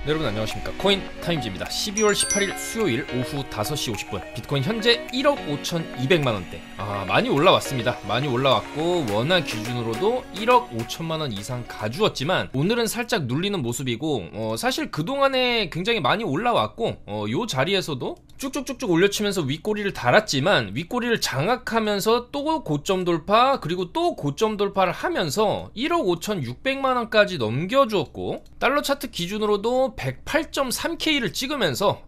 네, 여러분 안녕하십니까. 코인 타임즈입니다. 12월 18일 수요일 오후 5시 50분 비트코인 현재 1억 5,200만원대. 많이 올라왔습니다. 많이 올라왔고 원화 기준으로도 1억 5천만원 이상 가주었지만 오늘은 살짝 눌리는 모습이고 사실 그동안에 굉장히 많이 올라왔고 요 자리에서도 쭉쭉쭉쭉 올려치면서 윗꼬리를 달았지만 윗꼬리를 장악하면서 또 고점 돌파, 그리고 또 고점 돌파를 하면서 1억 5,600만원까지 넘겨주었고 달러 차트 기준으로도 108.3K를 찍으면서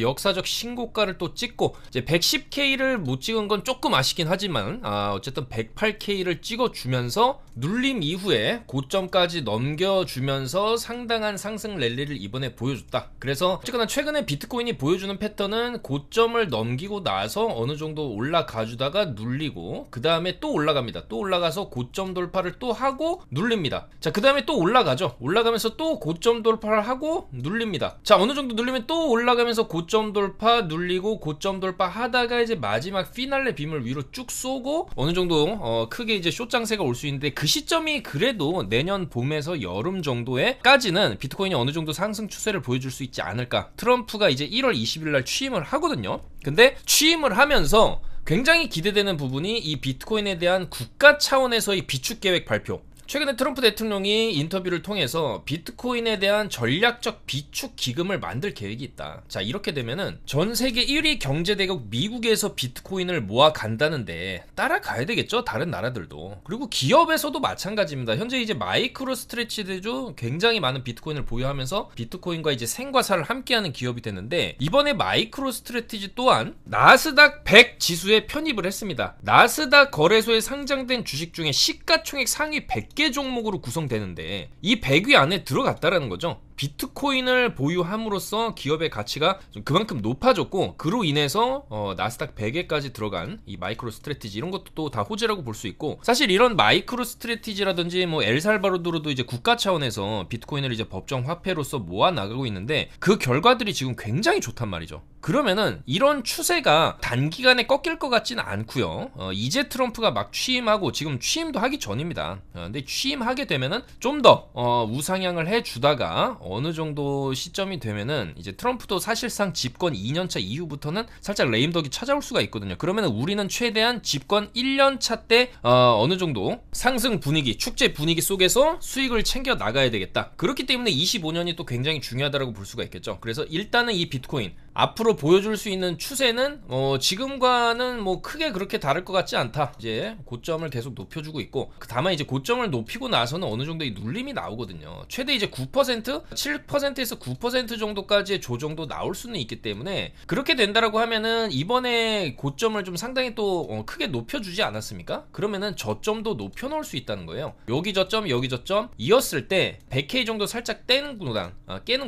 역사적 신고가를 또 찍고 이제 110K를 못 찍은 건 조금 아쉽긴 하지만 어쨌든 108K를 찍어주면서 눌림 이후에 고점까지 넘겨주면서 상당한 상승 랠리를 이번에 보여줬다. 그래서 어쨌거나 최근에 비트코인이 보여주는 패턴은 고점을 넘기고 나서 어느 정도 올라가 주다가 눌리고 그 다음에 또 올라갑니다. 또 올라가서 고점 돌파를 또 하고 눌립니다. 자, 그 다음에 또 올라가죠. 올라가면서 또 고점 돌파를 하고 눌립니다. 자, 어느 정도 눌리면 또 올라가면서 고점 돌파 눌리고 고점 돌파 하다가 이제 마지막 피날레 빔을 위로 쭉 쏘고 어느 정도 크게 이제 숏장세가 올 수 있는데 그 시점이 그래도 내년 봄에서 여름 정도에까지는 비트코인이 어느 정도 상승 추세를 보여줄 수 있지 않을까. 트럼프가 이제 1월 20일 날 취임을 하거든요. 근데 취임을 하면서 굉장히 기대되는 부분이 이 비트코인에 대한 국가 차원에서의 비축 계획 발표. 최근에 트럼프 대통령이 인터뷰를 통해서 비트코인에 대한 전략적 비축 기금을 만들 계획이 있다. 자, 이렇게 되면은 전 세계 1위 경제대국 미국에서 비트코인을 모아 간다는데 따라가야 되겠죠? 다른 나라들도. 그리고 기업에서도 마찬가지입니다. 현재 이제 마이크로 스트레치도 굉장히 많은 비트코인을 보유하면서 비트코인과 이제 생과 사를 함께하는 기업이 됐는데 이번에 마이크로 스트레티지 또한 나스닥 100 지수에 편입을 했습니다. 나스닥 거래소에 상장된 주식 중에 시가총액 상위 100개 종목으로 구성되는데 이 100위 안에 들어갔다라는 거죠. 비트코인을 보유함으로써 기업의 가치가 좀 그만큼 높아졌고 그로 인해서 나스닥 100에까지 들어간 이 마이크로 스트래티지 이런 것도 또 다 호재라고 볼 수 있고 사실 이런 마이크로 스트래티지라든지 뭐 엘살바도르도 이제 국가 차원에서 비트코인을 이제 법정 화폐로서 모아 나가고 있는데 그 결과들이 지금 굉장히 좋단 말이죠. 그러면은 이런 추세가 단기간에 꺾일 것 같지는 않고요. 이제 트럼프가 막 취임하고 지금 취임도 하기 전입니다. 근데 취임하게 되면은 좀 더 우상향을 해주다가 어느 정도 시점이 되면은 이제 트럼프도 사실상 집권 2년차 이후부터는 살짝 레임덕이 찾아올 수가 있거든요. 그러면은 우리는 최대한 집권 1년차 때 어느 정도 상승 분위기, 축제 분위기 속에서 수익을 챙겨 나가야 되겠다. 그렇기 때문에 25년이 또 굉장히 중요하다고 볼 수가 있겠죠. 그래서 일단은 이 비트코인 앞으로 보여줄 수 있는 추세는 지금과는 뭐 크게 그렇게 다를 것 같지 않다. 이제 고점을 계속 높여주고 있고 다만 이제 고점을 높이고 나서는 어느 정도의 눌림이 나오거든요. 최대 이제 9%, 7%에서 9% 정도까지의 조정도 나올 수는 있기 때문에 그렇게 된다라고 하면은 이번에 고점을 좀 상당히 또 크게 높여주지 않았습니까? 그러면은 저점도 높여놓을 수 있다는 거예요. 여기 저점, 여기 저점 이었을 때 100K 정도 살짝 깨는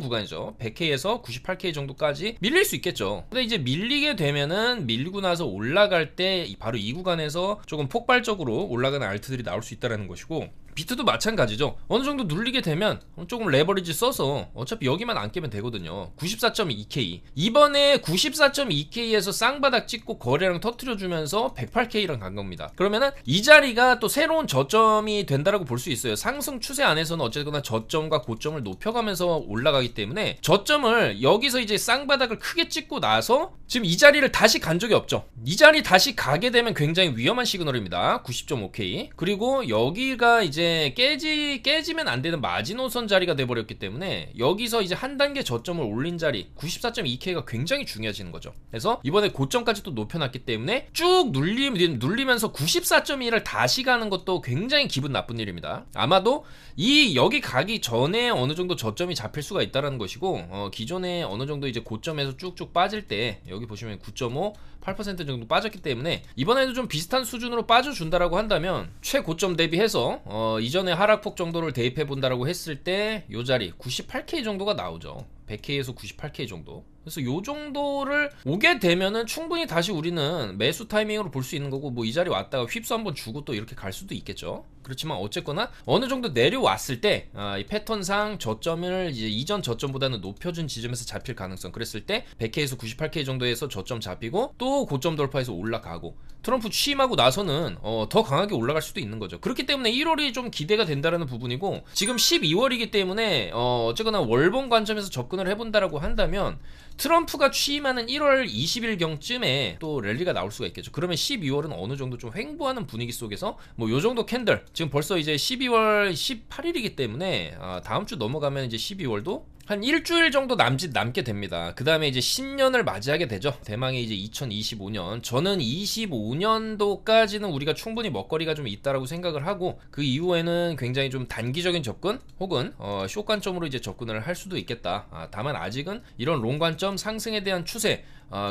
구간이죠. 100K에서 98K 정도까지 밀릴 수 있겠죠. 근데 이제 밀리게 되면은 밀리고 나서 올라갈 때 바로 이 구간에서 조금 폭발적으로 올라가는 알트들이 나올 수 있다는 것이고 비트도 마찬가지죠. 어느 정도 눌리게 되면 조금 레버리지 써서 어차피 여기만 안 깨면 되거든요. 94.2K 이번에 94.2K에서 쌍바닥 찍고 거래량 터트려주면서 108K랑 간 겁니다. 그러면은 이 자리가 또 새로운 저점이 된다라고 볼 수 있어요. 상승 추세 안에서는 어쨌거나 저점과 고점을 높여가면서 올라가기 때문에 저점을 여기서 이제 쌍바닥을 크게 찍고 나서 지금 이 자리를 다시 간 적이 없죠. 이 자리 다시 가게 되면 굉장히 위험한 시그널입니다. 90.5K 그리고 여기가 이제 깨지면 안 되는 마지노선 자리가 돼버렸기 때문에 여기서 이제 한 단계 저점을 올린 자리 94.2K가 굉장히 중요해지는 거죠. 그래서 이번에 고점까지 또 높여놨기 때문에 쭉 눌리면서 94.2를 다시 가는 것도 굉장히 기분 나쁜 일입니다. 아마도 여기 가기 전에 어느 정도 저점이 잡힐 수가 있다는 것이고 기존에 어느 정도 이제 고점에서 쭉쭉 빠질 때 여기 보시면 9.5, 8% 정도 빠졌기 때문에 이번에도 좀 비슷한 수준으로 빠져준다라고 한다면 최고점 대비해서 이전에 하락폭 정도를 대입해 본다라고 했을 때 요 자리 98K 정도가 나오죠. 100K에서 98K 정도. 그래서 요 정도를 오게 되면은 충분히 다시 우리는 매수 타이밍으로 볼 수 있는 거고, 뭐 이 자리 왔다가 휩수 한번 주고 또 이렇게 갈 수도 있겠죠. 그렇지만 어쨌거나 어느 정도 내려왔을 때 이 패턴상 저점을 이제 이전 저점보다는 높여준 지점에서 잡힐 가능성, 그랬을 때 100K에서 98K 정도에서 저점 잡히고 또 고점 돌파해서 올라가고, 트럼프 취임하고 나서는 더 강하게 올라갈 수도 있는 거죠. 그렇기 때문에 1월이 좀 기대가 된다라는 부분이고, 지금 12월이기 때문에 어쨌거나 월봉 관점에서 접근을 해본다라고 한다면 트럼프가 취임하는 1월 20일경쯤에 또 랠리가 나올 수가 있겠죠. 그러면 12월은 어느 정도 좀 횡보하는 분위기 속에서 뭐 요 정도 캔들, 지금 벌써 이제 12월 18일이기 때문에 다음 주 넘어가면 이제 12월도 한 일주일 정도 남게 됩니다. 그 다음에 이제 신년을 맞이하게 되죠. 대망의 이제 2025년. 저는 25년도까지는 우리가 충분히 먹거리가 좀 있다라고 생각을 하고, 그 이후에는 굉장히 좀 단기적인 접근 혹은 숏 관점으로 이제 접근을 할 수도 있겠다. 다만 아직은 이런 롱 관점 상승에 대한 추세,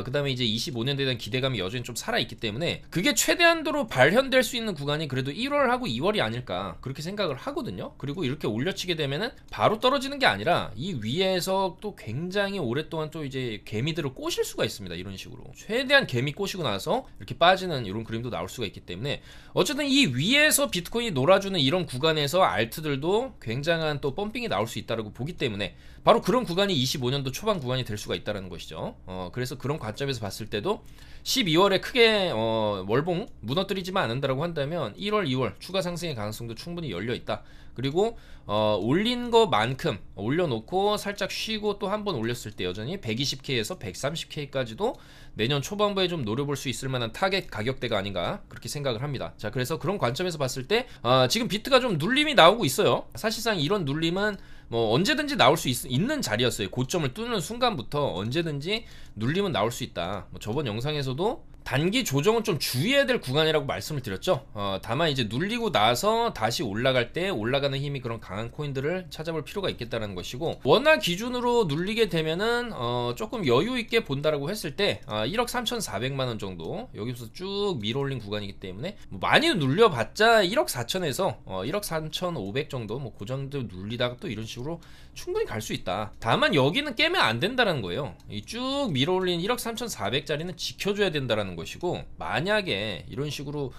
그 다음에 이제 25년도에 대한 기대감이 여전히 좀 살아있기 때문에 그게 최대한도로 발현될 수 있는 구간이 그래도 1월하고 2월이 아닐까, 그렇게 생각을 하거든요. 그리고 이렇게 올려치게 되면은 바로 떨어지는 게 아니라 이 위에서 또 굉장히 오랫동안 또 이제 개미들을 꼬실 수가 있습니다. 이런 식으로 최대한 개미 꼬시고 나서 이렇게 빠지는 이런 그림도 나올 수가 있기 때문에, 어쨌든 이 위에서 비트코인이 놀아주는 이런 구간에서 알트들도 굉장한 또 펌핑이 나올 수 있다고 보기 때문에 바로 그런 구간이 25년도 초반 구간이 될 수가 있다는 것이죠. 그래서 그런 관점에서 봤을 때도 12월에 크게 월봉 무너뜨리지만 않는다라고 한다면 1월, 2월 추가 상승의 가능성도 충분히 열려 있다. 그리고 올린 것만큼 올려놓고 살짝 쉬고 또 한 번 올렸을 때 여전히 120K에서 130K까지도 내년 초반부에 좀 노려볼 수 있을 만한 타겟 가격대가 아닌가, 그렇게 생각을 합니다. 자, 그래서 그런 관점에서 봤을 때 지금 비트가 좀 눌림이 나오고 있어요. 사실상 이런 눌림은 뭐 언제든지 나올 수 있는 자리였어요. 고점을 뚫는 순간부터 언제든지 눌림은 나올 수 있다. 뭐 저번 영상에서도 단기 조정은 좀 주의해야 될 구간이라고 말씀을 드렸죠. 다만 이제 눌리고 나서 다시 올라갈 때 올라가는 힘이 그런 강한 코인들을 찾아볼 필요가 있겠다는 것이고, 원화 기준으로 눌리게 되면은 조금 여유 있게 본다라고 했을 때 1억 3,400만원 정도 여기서 쭉 밀어올린 구간이기 때문에 뭐 많이 눌려봤자 1억 4천에서 1억 3,500 정도, 뭐 그 정도 눌리다가 또 이런 식으로 충분히 갈 수 있다. 다만 여기는 깨면 안 된다는 거예요. 이 쭉 밀어올린 1억 3,400짜리는 지켜줘야 된다라는 것이고, 만약에 이런 식으로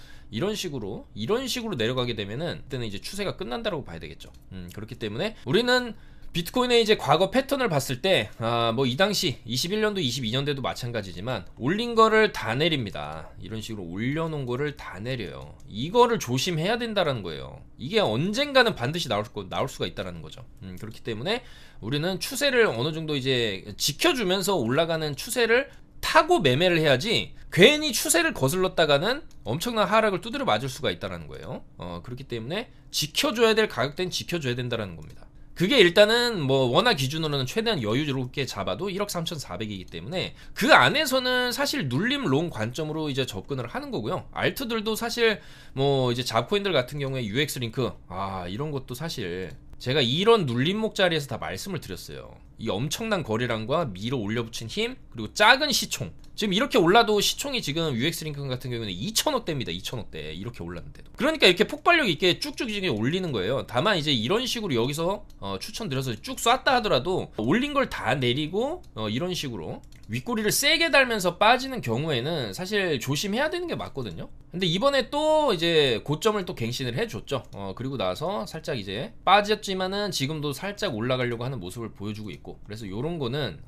내려가게 되면은 그때는 이제 추세가 끝난다라고 봐야 되겠죠. 그렇기 때문에 우리는 비트코인의 이제 과거 패턴을 봤을 때 뭐 이 당시 21년도 22년대도 마찬가지지만 올린 거를 다 내립니다. 이런 식으로 올려놓은 거를 다 내려요. 이거를 조심해야 된다라는 거예요. 이게 언젠가는 반드시 나올 수가 있다라는 거죠. 그렇기 때문에 우리는 추세를 어느 정도 이제 지켜주면서 올라가는 추세를 타고 매매를 해야지, 괜히 추세를 거슬렀다가는 엄청난 하락을 두드려 맞을 수가 있다라는 거예요. 그렇기 때문에 지켜줘야 될 가격대는 지켜줘야 된다라는 겁니다. 그게 일단은 뭐 원화 기준으로는 최대한 여유롭게 잡아도 1억 3,400이기 때문에 그 안에서는 사실 눌림 롱 관점으로 이제 접근을 하는 거고요. 알트들도 사실 뭐 이제 잡코인들 같은 경우에 UX 링크 이런 것도 사실 제가 이런 눌림목 자리에서 다 말씀을 드렸어요. 이 엄청난 거래량과 밀어 올려붙인 힘, 그리고 작은 시총, 지금 이렇게 올라도 시총이 지금 UX 링크 같은 경우는 2천억대입니다. 2천억대 이렇게 올랐는데도. 그러니까 이렇게 폭발력 있게 쭉쭉 지금 올리는 거예요. 다만 이제 이런 식으로 여기서 추천드려서 쭉 쐈다 하더라도 올린 걸 다 내리고 이런 식으로 윗꼬리를 세게 달면서 빠지는 경우에는 사실 조심해야 되는 게 맞거든요. 근데 이번에 또 이제 고점을 또 갱신을 해줬죠. 그리고 나서 살짝 이제 빠졌지만은 지금도 살짝 올라가려고 하는 모습을 보여주고 있고, 그래서 요런 거는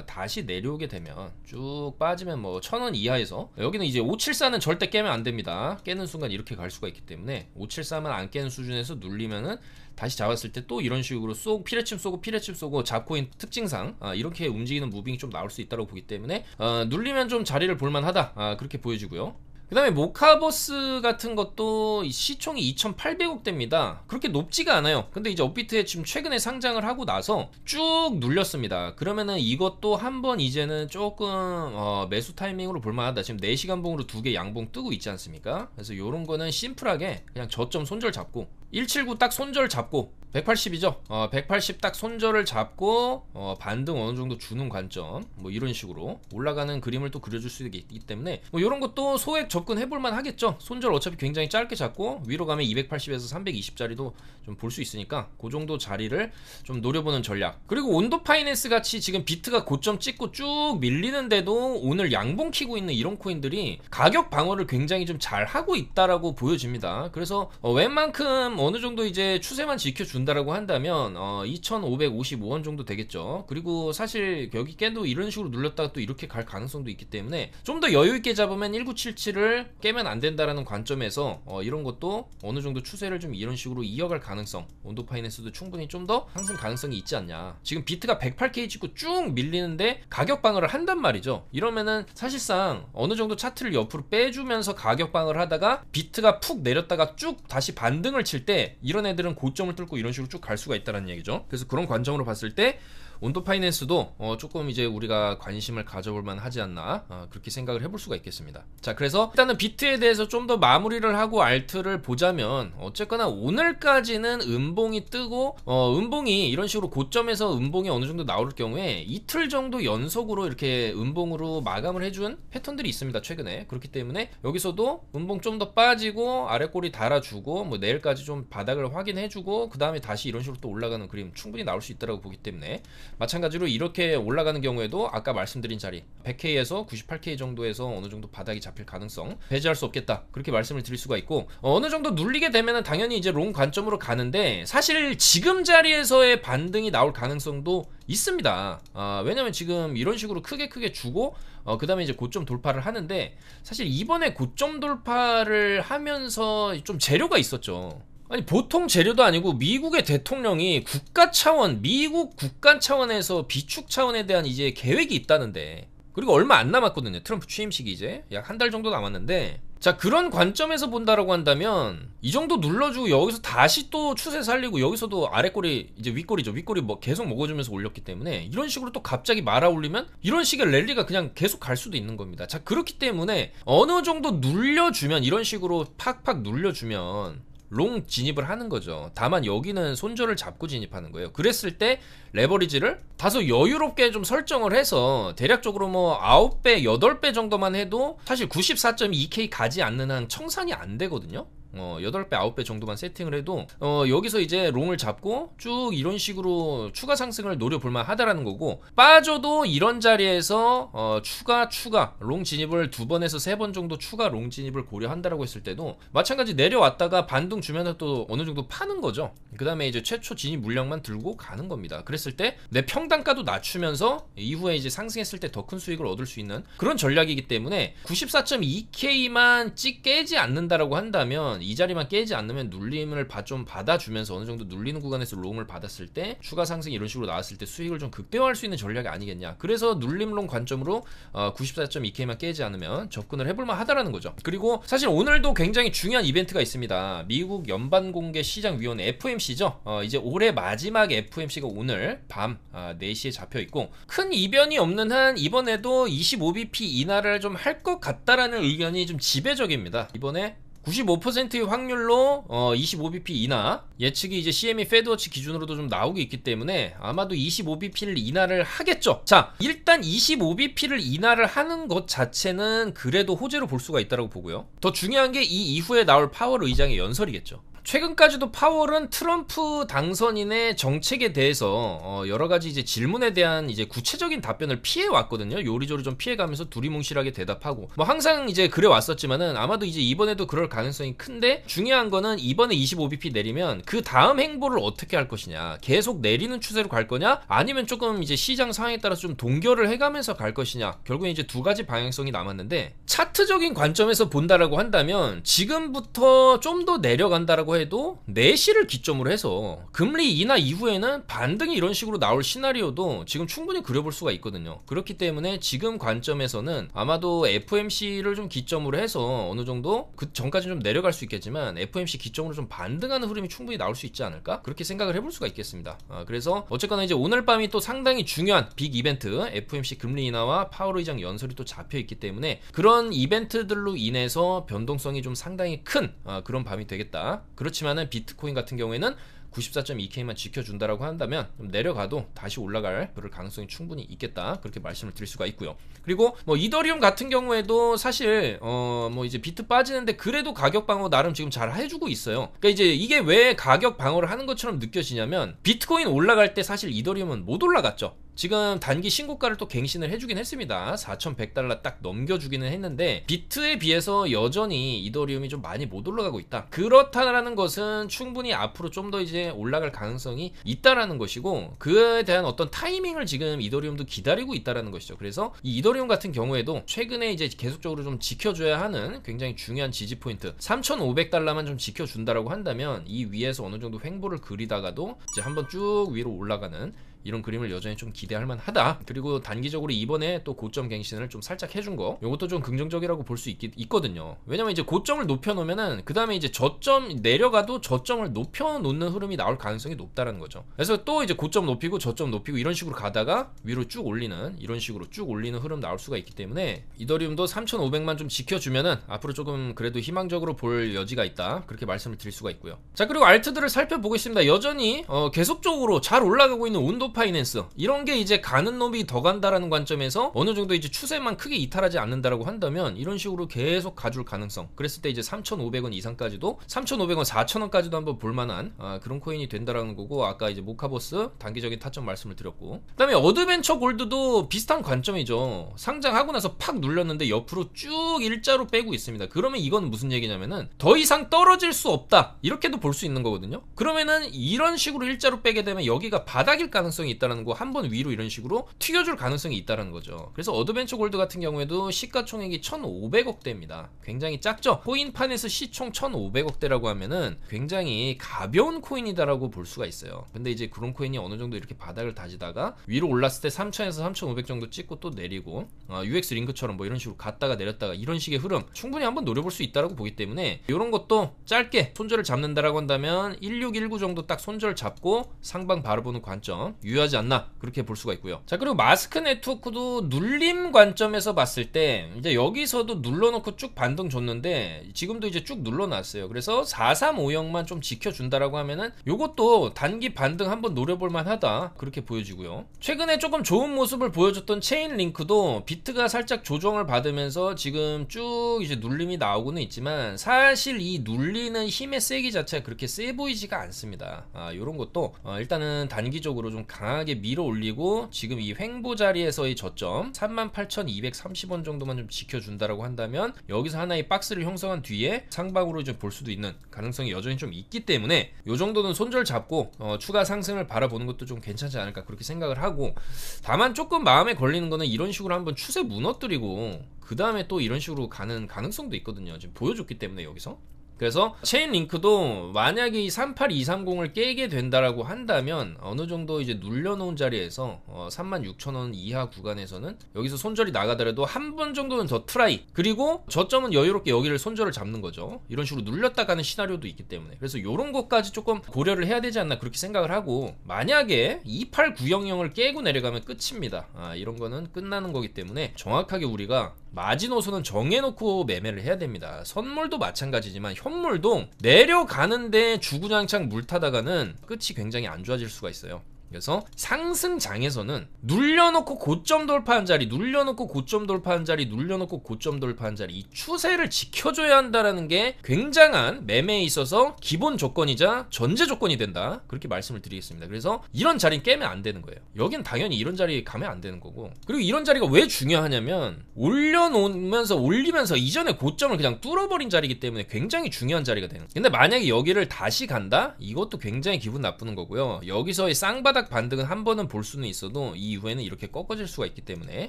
다시 내려오게 되면 쭉 빠지면 뭐 1,000원 이하에서, 여기는 이제 574는 절대 깨면 안 됩니다. 깨는 순간 이렇게 갈 수가 있기 때문에 574만 안 깨는 수준에서 눌리면은 다시 잡았을 때 또 이런 식으로 피레침 쏘고 잡코인 특징상 이렇게 움직이는 무빙이 좀 나올 수 있다고 보기 때문에 눌리면 좀 자리를 볼만하다, 그렇게 보여지고요. 그 다음에 모카버스 같은 것도 시총이 2,800억대입니다. 그렇게 높지가 않아요. 근데 이제 업비트에 지금 최근에 상장을 하고 나서 쭉 눌렸습니다. 그러면은 이것도 한번 이제는 조금 매수 타이밍으로 볼만하다. 지금 4시간 봉으로 2개 양봉 뜨고 있지 않습니까? 그래서 요런 거는 심플하게 그냥 저점 손절 잡고 179 딱 손절 잡고 180이죠. 180 딱 손절을 잡고 반등 어느 정도 주는 관점, 뭐 이런 식으로 올라가는 그림을 또 그려줄 수 있기 때문에 뭐 이런 것도 소액 접근해볼만 하겠죠. 손절 어차피 굉장히 짧게 잡고 위로 가면 280에서 320짜리도 좀 볼 수 있으니까 그 정도 자리를 좀 노려보는 전략. 그리고 온도 파이낸스 같이 지금 비트가 고점 찍고 쭉 밀리는데도 오늘 양봉 키고 있는 이런 코인들이 가격 방어를 굉장히 좀 잘 하고 있다라고 보여집니다. 그래서 웬만큼 어느 정도 이제 추세만 지켜준다라고 한다면 2,555원 정도 되겠죠. 그리고 사실 여기 깨도 이런 식으로 눌렸다가 또 이렇게 갈 가능성도 있기 때문에 좀 더 여유 있게 잡으면 1977을 깨면 안 된다라는 관점에서 이런 것도 어느 정도 추세를 좀 이런 식으로 이어갈 가능성, 온도 파이낸스도 충분히 좀 더 상승 가능성이 있지 않냐. 지금 비트가 108K 찍고 쭉 밀리는데 가격 방어를 한단 말이죠. 이러면은 사실상 어느 정도 차트를 옆으로 빼주면서 가격 방어를 하다가 비트가 푹 내렸다가 쭉 다시 반등을 칠 때 이런 애들은 고점을 뚫고 이런 식으로 쭉 갈 수가 있다는 얘기죠. 그래서 그런 관점으로 봤을 때 온도 파이낸스도 조금 이제 우리가 관심을 가져볼 만 하지 않나, 그렇게 생각을 해볼 수가 있겠습니다. 자, 그래서 일단은 비트에 대해서 좀 더 마무리를 하고 알트를 보자면 어쨌거나 오늘까지는 음봉이 뜨고 음봉이 이런 식으로 고점에서 음봉이 어느 정도 나올 경우에 이틀 정도 연속으로 이렇게 음봉으로 마감을 해준 패턴들이 있습니다, 최근에. 그렇기 때문에 여기서도 음봉 좀 더 빠지고 아랫꼬리 달아주고 뭐 내일까지 좀 바닥을 확인해주고 그 다음에 다시 이런 식으로 또 올라가는 그림 충분히 나올 수 있다고 보기 때문에 마찬가지로 이렇게 올라가는 경우에도 아까 말씀드린 자리 100K에서 98K 정도에서 어느 정도 바닥이 잡힐 가능성 배제할 수 없겠다, 그렇게 말씀을 드릴 수가 있고, 어느 정도 눌리게 되면은 당연히 이제 롱 관점으로 가는데 사실 지금 자리에서의 반등이 나올 가능성도 있습니다. 왜냐면 지금 이런 식으로 크게 주고 그 다음에 이제 고점 돌파를 하는데 사실 이번에 고점 돌파를 하면서 좀 재료가 있었죠. 아니 보통 재료도 아니고 미국의 대통령이 국가 차원, 미국 국가 차원에서 비축 차원에 대한 이제 계획이 있다는데, 그리고 얼마 안 남았거든요. 트럼프 취임식이 이제 약 한 달 정도 남았는데, 자, 그런 관점에서 본다라고 한다면 이 정도 눌러주고 여기서 다시 또 추세 살리고 여기서도 아랫꼬리 이제 윗꼬리죠. 윗꼬리 뭐 계속 먹어주면서 올렸기 때문에 이런 식으로 또 갑자기 말아 올리면 이런 식의 랠리가 그냥 계속 갈 수도 있는 겁니다. 자, 그렇기 때문에 어느 정도 눌려주면, 이런 식으로 팍팍 눌려주면 롱 진입을 하는 거죠. 다만 여기는 손절을 잡고 진입하는 거예요. 그랬을 때 레버리지를 다소 여유롭게 좀 설정을 해서 대략적으로 뭐 9배, 8배 정도만 해도 사실 94.2K 가지 않는 한 청산이 안 되거든요. 8배, 9배 정도만 세팅을 해도 여기서 이제 롱을 잡고 쭉 이런 식으로 추가 상승을 노려볼만 하다라는 거고, 빠져도 이런 자리에서 추가 롱 진입을 2번에서 3번 정도 추가 롱 진입을 고려한다라고 했을 때도 마찬가지 내려왔다가 반등 주면은 또 어느 정도 파는 거죠. 그 다음에 이제 최초 진입 물량만 들고 가는 겁니다. 그랬을 때 내 평단가도 낮추면서 이후에 이제 상승했을 때 더 큰 수익을 얻을 수 있는 그런 전략이기 때문에 94.2K만 깨지 않는다라고 한다면, 이 자리만 깨지 않으면 눌림을 좀 받아주면서 어느 정도 눌리는 구간에서 롱을 받았을 때 추가 상승 이런 식으로 나왔을 때 수익을 좀 극대화할 수 있는 전략이 아니겠냐. 그래서 눌림롱 관점으로 94.2K만 깨지 않으면 접근을 해볼만 하다라는 거죠. 그리고 사실 오늘도 굉장히 중요한 이벤트가 있습니다. 미국 연방공개시장위원회 FOMC죠. 이제 올해 마지막 FOMC가 오늘 밤 4시에 잡혀있고, 큰 이변이 없는 한 이번에도 25bp 인하를 좀 할 것 같다라는 의견이 좀 지배적입니다. 이번에 95%의 확률로 25bp 인하 예측이 이제 CME 페드워치 기준으로도 좀 나오고 있기 때문에 아마도 25bp를 인하를 하겠죠. 자, 일단 25bp를 인하를 하는 것 자체는 그래도 호재로 볼 수가 있다고 보고요. 더 중요한 게 이 이후에 나올 파월 의장의 연설이겠죠. 최근까지도 파월은 트럼프 당선인의 정책에 대해서 여러 가지 이제 질문에 대한 이제 구체적인 답변을 피해 왔거든요. 요리조리 좀 피해가면서 두리뭉실하게 대답하고 뭐 항상 이제 그래 왔었지만은 아마도 이제 이번에도 그럴 가능성이 큰데, 중요한 거는 이번에 25bp 내리면 그 다음 행보를 어떻게 할 것이냐. 계속 내리는 추세로 갈 거냐, 아니면 조금 이제 시장 상황에 따라서 좀 동결을 해가면서 갈 것이냐. 결국에 이제 두 가지 방향성이 남았는데, 차트적인 관점에서 본다라고 한다면 지금부터 좀 더 내려간다라고 해도 내시를 기점으로 해서 금리 인하 이후에는 반등이 이런 식으로 나올 시나리오도 지금 충분히 그려볼 수가 있거든요. 그렇기 때문에 지금 관점에서는 아마도 FOMC를 좀 기점으로 해서 어느 정도 그 전까지는 좀 내려갈 수 있겠지만 FOMC 기점으로 좀 반등하는 흐름이 충분히 나올 수 있지 않을까, 그렇게 생각을 해볼 수가 있겠습니다. 그래서 어쨌거나 이제 오늘 밤이 또 상당히 중요한 빅 이벤트, FOMC 금리 인하와 파월 의장 연설이 또 잡혀 있기 때문에 그런 이벤트들로 인해서 변동성이 좀 상당히 큰 그런 밤이 되겠다, 그렇지만은 비트코인 같은 경우에는 94.2K만 지켜준다라고 한다면 좀 내려가도 다시 올라갈 그럴 가능성이 충분히 있겠다, 그렇게 말씀을 드릴 수가 있고요. 그리고 뭐 이더리움 같은 경우에도 사실 뭐 이제 비트 빠지는데 그래도 가격 방어 나름 지금 잘 해주고 있어요. 그러니까 이제 이게 왜 가격 방어를 하는 것처럼 느껴지냐면, 비트코인 올라갈 때 사실 이더리움은 못 올라갔죠. 지금 단기 신고가를 또 갱신을 해주긴 했습니다. 4,100달러 딱 넘겨주기는 했는데 비트에 비해서 여전히 이더리움이 좀 많이 못 올라가고 있다. 그렇다라는 것은 충분히 앞으로 좀 더 이제 올라갈 가능성이 있다라는 것이고, 그에 대한 어떤 타이밍을 지금 이더리움도 기다리고 있다라는 것이죠. 그래서 이 이더리움 같은 경우에도 최근에 이제 계속적으로 좀 지켜줘야 하는 굉장히 중요한 지지 포인트 3,500달러만 좀 지켜준다라고 한다면 이 위에서 어느 정도 횡보를 그리다가도 이제 한번 쭉 위로 올라가는 이런 그림을 여전히 좀 기대할 만하다. 그리고 단기적으로 이번에 또 고점 갱신을 좀 살짝 해준 거, 요것도 좀 긍정적이라고 볼 수 있거든요. 왜냐면 이제 고점을 높여놓으면은 그 다음에 이제 저점 내려가도 저점을 높여놓는 흐름이 나올 가능성이 높다라는 거죠. 그래서 또 이제 고점 높이고 저점 높이고 이런 식으로 가다가 위로 쭉 올리는, 이런 식으로 쭉 올리는 흐름 나올 수가 있기 때문에 이더리움도 3,500만 좀 지켜주면은 앞으로 조금 그래도 희망적으로 볼 여지가 있다, 그렇게 말씀을 드릴 수가 있고요. 자, 그리고 알트들을 살펴보겠습니다. 여전히 계속적으로 잘 올라가고 있는 온도 파이낸스, 이런 게 이제 가는 놈이 더 간다라는 관점에서 어느 정도 이제 추세만 크게 이탈하지 않는다라고 한다면 이런 식으로 계속 가줄 가능성, 그랬을 때 이제 3,500원 이상까지도, 3,500원 4,000원까지도 한번 볼만한 그런 코인이 된다라는 거고, 아까 이제 모카보스 단기적인 타점 말씀을 드렸고, 그 다음에 어드벤처 골드도 비슷한 관점이죠. 상장하고 나서 팍 눌렸는데 옆으로 쭉 일자로 빼고 있습니다. 그러면 이건 무슨 얘기냐면은 더 이상 떨어질 수 없다, 이렇게도 볼 수 있는 거거든요. 그러면은 이런 식으로 일자로 빼게 되면 여기가 바닥일 가능성이 있다라는 거, 한번 위로 이런 식으로 튀겨줄 가능성이 있다라는 거죠. 그래서 어드벤처 골드 같은 경우에도 시가총액이 1,500억대입니다. 굉장히 작죠. 코인판에서 시총 1,500억대라고 하면은 굉장히 가벼운 코인이다라고 볼 수가 있어요. 근데 이제 그런 코인이 어느 정도 이렇게 바닥을 다지다가 위로 올랐을 때 3,000에서 3,500 정도 찍고 또 내리고, UX 링크처럼 뭐 이런 식으로 갔다가 내렸다가 이런 식의 흐름 충분히 한번 노려볼 수 있다라고 보기 때문에 이런 것도 짧게 손절을 잡는다라고 한다면 1619 정도 딱 손절 잡고 상방 바로 보는 관점 유효하지 않나, 그렇게 볼 수가 있고요. 자, 그리고 마스크 네트워크도 눌림 관점에서 봤을 때 이제 여기서도 눌러놓고 쭉 반등 줬는데 지금도 이제 쭉 눌러놨어요. 그래서 4350만 좀 지켜준다라고 하면은 요것도 단기 반등 한번 노려볼 만하다, 그렇게 보여지고요. 최근에 조금 좋은 모습을 보여줬던 체인링크도 비트가 살짝 조정을 받으면서 지금 쭉 이제 눌림이 나오고는 있지만 사실 이 눌리는 힘의 세기 자체가 그렇게 세 보이지가 않습니다. 요런 것도 일단은 단기적으로 좀 강하게 밀어 올리고 지금 이 횡보 자리에서의 저점 38,230원 정도만 좀 지켜준다라고 한다면 여기서 하나의 박스를 형성한 뒤에 상방으로 좀 볼 수도 있는 가능성이 여전히 좀 있기 때문에 요 정도는 손절 잡고 추가 상승을 바라보는 것도 좀 괜찮지 않을까, 그렇게 생각을 하고, 다만 조금 마음에 걸리는 거는 이런 식으로 한번 추세 무너뜨리고 그 다음에 또 이런 식으로 가는 가능성도 있거든요. 지금 보여줬기 때문에 여기서. 그래서 체인링크도 만약에 이 38230을 깨게 된다라고 한다면 어느 정도 이제 눌려놓은 자리에서 36,000원 이하 구간에서는 여기서 손절이 나가더라도 한 번 정도는 더 트라이, 그리고 저점은 여유롭게 여기를 손절을 잡는 거죠. 이런 식으로 눌렸다 가는 시나리오도 있기 때문에, 그래서 이런 것까지 조금 고려를 해야 되지 않나, 그렇게 생각을 하고, 만약에 28900을 깨고 내려가면 끝입니다. 이런 거는 끝나는 거기 때문에 정확하게 우리가 마지노선은 정해놓고 매매를 해야 됩니다. 선물도 마찬가지지만 현물도 내려가는데 주구장창 물타다가는 끝이 굉장히 안 좋아질 수가 있어요. 그래서 상승장에서는 눌려놓고 고점 돌파한 자리, 눌려놓고 고점 돌파한 자리, 눌려놓고 고점 돌파한 자리, 이 추세를 지켜줘야 한다는 게 굉장한 매매에 있어서 기본 조건이자 전제 조건이 된다, 그렇게 말씀을 드리겠습니다. 그래서 이런 자리는 깨면 안 되는 거예요. 여긴 당연히 이런 자리에 가면 안 되는 거고, 그리고 이런 자리가 왜 중요하냐면 올리면서 이전에 고점을 그냥 뚫어버린 자리이기 때문에 굉장히 중요한 자리가 되는 거예요. 근데 만약에 여기를 다시 간다? 이것도 굉장히 기분 나쁘는 거고요. 여기서의 쌍바닥 반등은 한 번은 볼 수는 있어도 이후에는 이렇게 꺾어질 수가 있기 때문에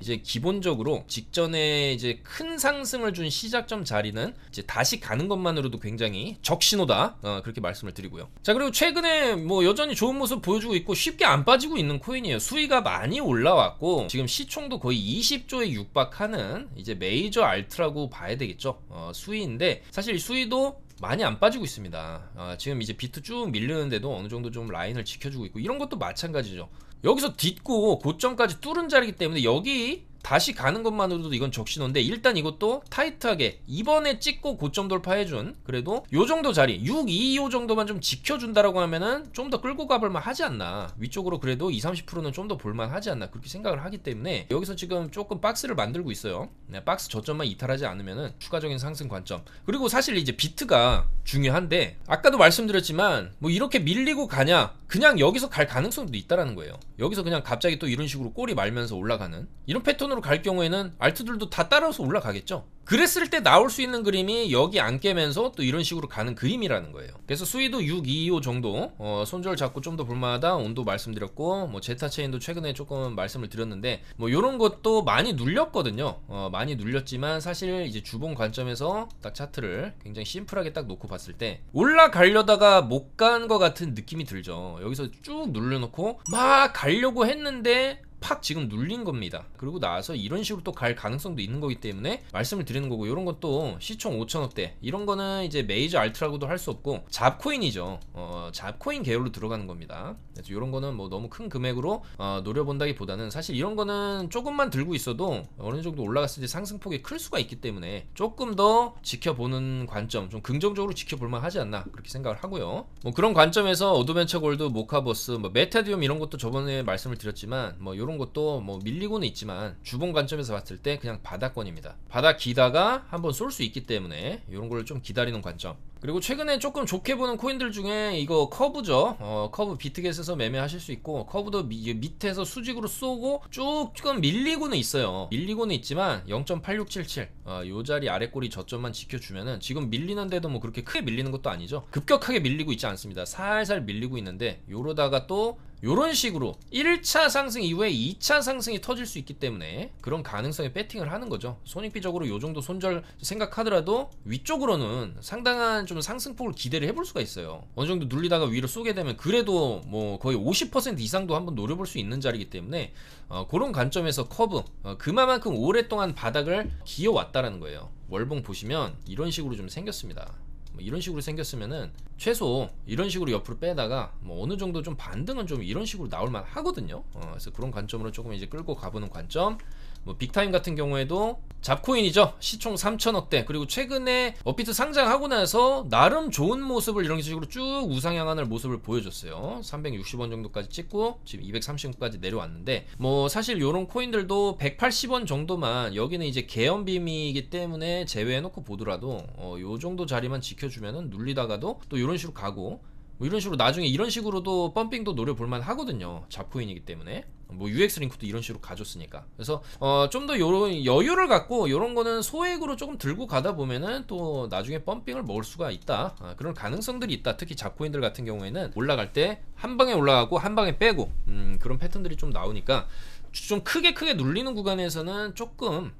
이제 기본적으로 직전에 이제 큰 상승을 준 시작점 자리는 이제 다시 가는 것만으로도 굉장히 적신호다, 그렇게 말씀을 드리고요. 자, 그리고 최근에 뭐 여전히 좋은 모습 보여주고 있고 쉽게 안 빠지고 있는 코인이에요. 수위가 많이 올라왔고 지금 시총도 거의 20조에 육박하는 이제 메이저 알트라고 봐야 되겠죠. 수위인데 사실 수위도 많이 안 빠지고 있습니다. 지금 이제 비트 쭉 밀리는데도 어느 정도 좀 라인을 지켜주고 있고, 이런 것도 마찬가지죠. 여기서 딛고 고점까지 뚫은 자리이기 때문에 여기 다시 가는 것만으로도 이건 적신호인데, 일단 이것도 타이트하게 이번에 찍고 고점 돌파해준 그래도 요 정도 자리 625 정도만 좀 지켜준다라고 하면은 좀 더 끌고 가볼만 하지 않나. 위쪽으로 그래도 20-30%는 좀 더 볼만 하지 않나 그렇게 생각을 하기 때문에 여기서 지금 조금 박스를 만들고 있어요. 박스 저점만 이탈하지 않으면은 추가적인 상승 관점. 그리고 사실 이제 비트가 중요한데, 아까도 말씀드렸지만 뭐 이렇게 밀리고 가냐, 그냥 여기서 갈 가능성도 있다라는 거예요. 여기서 그냥 갑자기 또 이런 식으로 꼬리 말면서 올라가는 이런 패턴으로 갈 경우에는 알트들도 다 따라서 올라가겠죠. 그랬을 때 나올 수 있는 그림이 여기 안 깨면서 또 이런 식으로 가는 그림이라는 거예요. 그래서 수위도 625 정도 손절 잡고 좀 더 볼만하다. 온도 말씀드렸고, 뭐 제타 체인도 최근에 조금 말씀을 드렸는데, 뭐 요런 것도 많이 눌렸거든요. 많이 눌렸지만 사실 이제 주봉 관점에서 딱 차트를 굉장히 심플하게 딱 놓고 봤을 때 올라가려다가 못 간 것 같은 느낌이 들죠. 여기서 쭉 눌러놓고 막 가려고 했는데 팍 지금 눌린 겁니다. 그리고 나서 이런 식으로 또 갈 가능성도 있는 거기 때문에 말씀을 드리는 거고, 이런 것도 시총 5천억대 이런 거는 이제 메이저 알트라고도 할 수 없고 잡코인이죠. 잡코인 계열로 들어가는 겁니다. 그래서 이런 거는 뭐 너무 큰 금액으로 노려본다기보다는 사실 이런 거는 조금만 들고 있어도 어느 정도 올라갔을 때 상승폭이 클 수가 있기 때문에 조금 더 지켜보는 관점, 좀 긍정적으로 지켜볼만 하지 않나 그렇게 생각을 하고요. 뭐 그런 관점에서 어드벤처 골드, 모카버스, 뭐 메타디움 이런 것도 저번에 말씀을 드렸지만 뭐 이런 것도 뭐 밀리고는 있지만 주봉 관점에서 봤을 때 그냥 바닥권입니다. 바닥 기다가 한번 쏠 수 있기 때문에 이런 걸 좀 기다리는 관점. 그리고 최근에 조금 좋게 보는 코인들 중에 이거 커브죠. 커브 비트겟에서 매매하실 수 있고, 커브도 밑에서 수직으로 쏘고 쭉 조금 밀리고는 있어요. 밀리고는 있지만 0.8677 요 자리 아래 꼬리 저점만 지켜주면은, 지금 밀리는데도 뭐 그렇게 크게 밀리는 것도 아니죠. 급격하게 밀리고 있지 않습니다. 살살 밀리고 있는데, 요러다가 또 요런 식으로 1차 상승 이후에 2차 상승이 터질 수 있기 때문에 그런 가능성에 배팅을 하는 거죠. 손익비적으로 요 정도 손절 생각하더라도 위쪽으로는 상당한 좀 상승폭을 기대를 해볼 수가 있어요. 어느 정도 눌리다가 위로 쏘게 되면 그래도 뭐 거의 50% 이상도 한번 노려볼 수 있는 자리이기 때문에 그런 관점에서 커브 그만큼 오랫동안 바닥을 기어왔다라는 거예요. 월봉 보시면 이런 식으로 좀 생겼습니다. 이런 식으로 생겼으면은 최소 이런 식으로 옆으로 빼다가 뭐 어느 정도 좀 반등은 좀 이런 식으로 나올만 하거든요. 그래서 그런 관점으로 조금 이제 끌고 가보는 관점. 뭐 빅타임 같은 경우에도 잡코인이죠. 시총 3천억대. 그리고 최근에 업비트 상장하고 나서 나름 좋은 모습을 이런 식으로 쭉 우상향하는 모습을 보여줬어요. 360원 정도까지 찍고 지금 230원까지 내려왔는데, 뭐 사실 요런 코인들도 180원 정도만, 여기는 이제 개연빔이기 때문에 제외해놓고 보더라도 요 정도 자리만 지켜주면은 눌리다가도 또 이런 식으로 가고, 뭐 이런 식으로 나중에 이런 식으로도 펌핑도 노려볼만 하거든요. 잡코인이기 때문에. 뭐 UX링크도 이런 식으로 가줬으니까. 그래서 좀 더 요런 여유를 갖고 요런 거는 소액으로 조금 들고 가다 보면은 또 나중에 펌핑을 먹을 수가 있다. 그런 가능성들이 있다. 특히 잡코인들 같은 경우에는 올라갈 때 한 방에 올라가고 한 방에 빼고 그런 패턴들이 좀 나오니까 좀 크게 눌리는 구간에서는 조금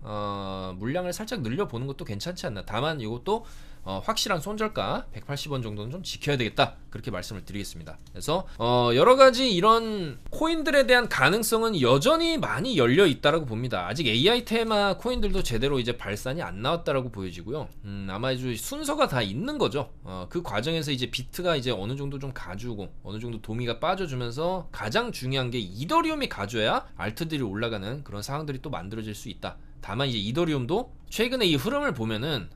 물량을 살짝 늘려보는 것도 괜찮지 않나. 다만 이것도 확실한 손절가 180원 정도는 좀 지켜야 되겠다, 그렇게 말씀을 드리겠습니다. 그래서 여러가지 이런 코인들에 대한 가능성은 여전히 많이 열려 있다라고 봅니다. 아직 AI 테마 코인들도 제대로 이제 발산이 안 나왔다라고 보여지고요. 아마 이제 순서가 다 있는 거죠. 그 과정에서 이제 비트가 이제 어느 정도 좀 가주고 어느 정도 도미가 빠져주면서, 가장 중요한 게 이더리움이 가줘야 알트들이 올라가는 그런 상황들이 또 만들어질 수 있다. 다만 이제 이더리움도 최근에 이 흐름을 보면은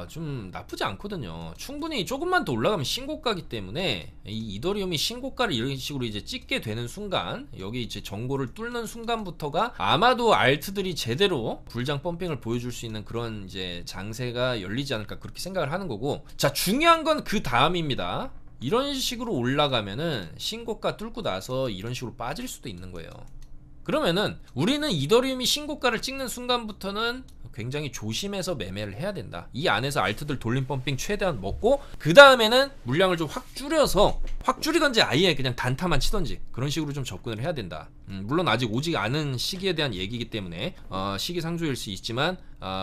좀 나쁘지 않거든요. 충분히 조금만 더 올라가면 신고가기 때문에 이 이더리움이 신고가를 이런 식으로 이제 찍게 되는 순간, 여기 이제 정고를 뚫는 순간부터가 아마도 알트들이 제대로 불장 펌핑을 보여줄 수 있는 그런 이제 장세가 열리지 않을까, 그렇게 생각을 하는 거고. 자, 중요한 건 그 다음입니다. 이런 식으로 올라가면은 신고가 뚫고 나서 이런 식으로 빠질 수도 있는 거예요. 그러면은 우리는 이더리움이 신고가를 찍는 순간부터는 굉장히 조심해서 매매를 해야 된다. 이 안에서 알트들 돌림 펌핑 최대한 먹고, 그 다음에는 물량을 좀 확 줄여서, 확 줄이던지 아예 그냥 단타만 치던지 그런 식으로 좀 접근을 해야 된다. 물론 아직 오지 않은 시기에 대한 얘기이기 때문에 시기상조일 수 있지만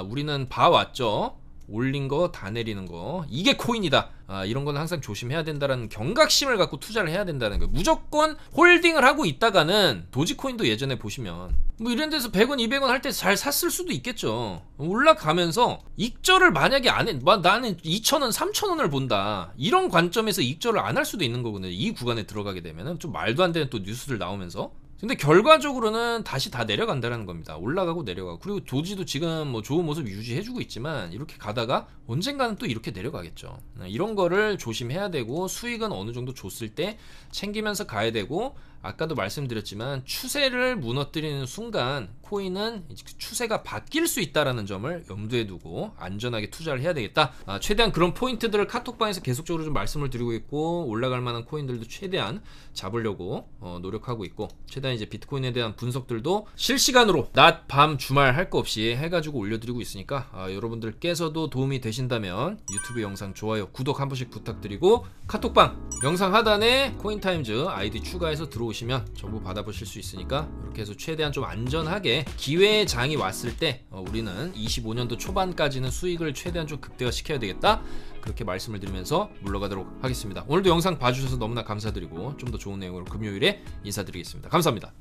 우리는 봐왔죠. 올린 거 다 내리는 거, 이게 코인이다. 이런 건 항상 조심해야 된다라는 경각심을 갖고 투자를 해야 된다는 거예요. 무조건 홀딩을 하고 있다가는, 도지코인도 예전에 보시면 뭐 이런 데서 100원 200원 할 때 잘 샀을 수도 있겠죠. 올라가면서 익절을 만약에 안 해, 나는 2,000원 3,000원을 본다, 이런 관점에서 익절을 안 할 수도 있는 거거든요. 이 구간에 들어가게 되면은 좀 말도 안 되는 또 뉴스들 나오면서 근데 결과적으로는 다시 다 내려간다는 겁니다. 올라가고 내려가고. 그리고 도지도 지금 뭐 좋은 모습 유지해주고 있지만 이렇게 가다가 언젠가는 또 이렇게 내려가겠죠. 이런 거를 조심해야 되고 수익은 어느 정도 줬을 때 챙기면서 가야 되고, 아까도 말씀드렸지만 추세를 무너뜨리는 순간 코인은 추세가 바뀔 수 있다는 점을 염두에 두고 안전하게 투자를 해야 되겠다. 최대한 그런 포인트들을 카톡방에서 계속적으로 좀 말씀을 드리고 있고, 올라갈 만한 코인들도 최대한 잡으려고 노력하고 있고, 최대한 이제 비트코인에 대한 분석들도 실시간으로 낮, 밤, 주말 할 거 없이 해가지고 올려드리고 있으니까 여러분들께서도 도움이 되신다면 유튜브 영상 좋아요, 구독 한 번씩 부탁드리고, 카톡방 영상 하단에 코인타임즈 아이디 추가해서 들어오시면 정보 받아보실 수 있으니까, 이렇게 해서 최대한 좀 안전하게 기회의 장이 왔을 때 우리는 25년도 초반까지는 수익을 최대한 좀 극대화시켜야 되겠다, 그렇게 말씀을 드리면서 물러가도록 하겠습니다. 오늘도 영상 봐주셔서 너무나 감사드리고 좀 더 좋은 내용으로 금요일에 인사드리겠습니다. 감사합니다.